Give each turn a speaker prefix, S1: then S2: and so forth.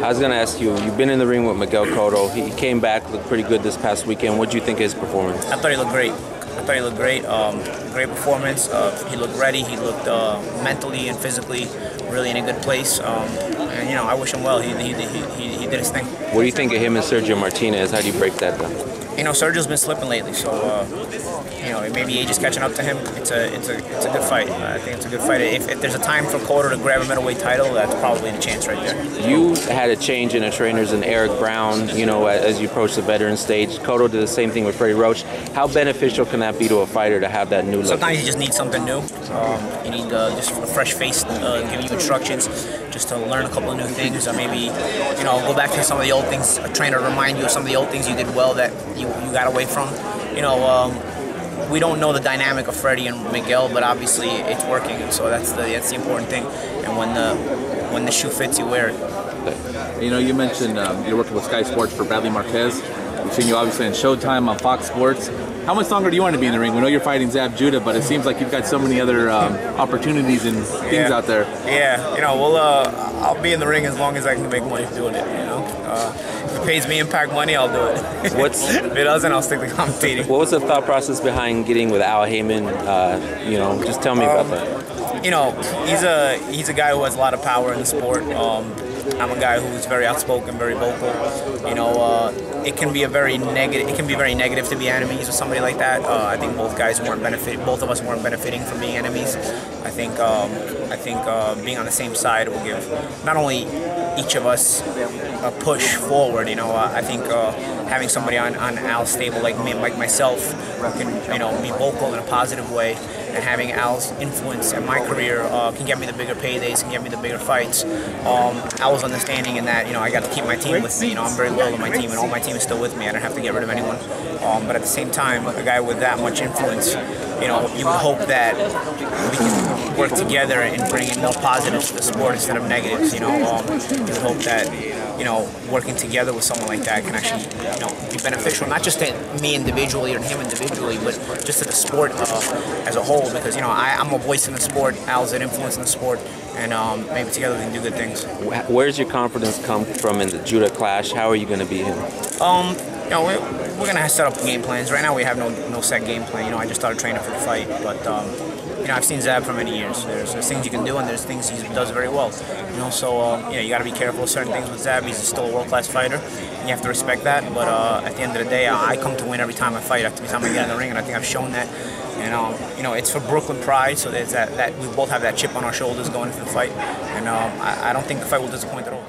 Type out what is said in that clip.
S1: I was going to ask you, you've been in the ring with Miguel Cotto. He came back, looked pretty good this past weekend. What do you think of his performance?
S2: I thought he looked great. Great performance. He looked ready. He looked mentally and physically really in a good place. And you know, I wish him well. He did his thing.
S1: What do you think of him and Sergio Martinez? How do you break that down?
S2: You know, Sergio's been slipping lately, so you know, maybe age is catching up to him. It's a good fight. I think it's a good fight. If there's a time for Cotto to grab a middleweight title, that's probably the chance right there.
S1: You had a change in the trainers in Eric Brown, you know, as you approach the veteran stage. Cotto did the same thing with Freddie Roach. How beneficial can that be to a fighter to have that new look?
S2: Sometimes you just need something new. You need just a fresh face giving you instructions, just to learn a couple of new things, or maybe, you know, go back to some of the old things. A trainer remind you of some of the old things you did well that you got away from. You know, we don't know the dynamic of Freddie and Miguel, but obviously it's working, and so that's the important thing. And when the shoe fits, you wear it.
S3: You know, you mentioned you're working with Sky Sports for Bradley Marquez. We've seen you obviously on Showtime, on Fox Sports. How much longer do you want to be in the ring? We know you're fighting Zab Judah, but it seems like you've got so many other opportunities and things out there.
S2: Yeah, you know, well, I'll be in the ring as long as I can make money doing it. You know, if it pays me Impact money, I'll do it. If it doesn't, I'll stick to commentating.
S1: What was the thought process behind getting with Haymon? You know, just tell me about that.
S2: You know, he's a guy who has a lot of power in the sport. I'm a guy who's very outspoken, very vocal. You know, it can be very negative to be enemies with somebody like that. I think both of us weren't benefiting from being enemies. I think being on the same side will give not only each of us a push forward. You know, I think having somebody on Al's stable like me, like myself, who can, you know, be vocal in a positive way, and having Al's influence in my career can get me the bigger paydays, can get me the bigger fights. Al's understanding in that, you know, I got to keep my team with me. You know, I'm very loyal to my team, and all my team is still with me. I don't have to get rid of anyone. But at the same time, a guy with that much influence, you know, you would hope that we can work together and bring in more positives to the sport instead of negatives. You know, you would hope that, you know, working together with someone like that can actually, you know, be beneficial, not just to me individually or him individually, but just to the sport as a whole. Because, you know, I'm a voice in the sport, Al's an influence in the sport, and maybe together we can do good things.
S1: Where's your confidence come from in the Judah clash? How are you going to beat him?
S2: You know, we're gonna set up game plans. Right now, we have no set game plan. You know, I just started training for the fight, but you know, I've seen Zab for many years. There's things you can do, and there's things he does very well. You know, so you know, you got to be careful of certain things with Zab. He's still a world-class fighter, and you have to respect that. But at the end of the day, I come to win every time I fight. Every time I get in the ring, and I think I've shown that. And you know, it's for Brooklyn pride. So there's that we both have that chip on our shoulders going into the fight, and I don't think the fight will disappoint at all.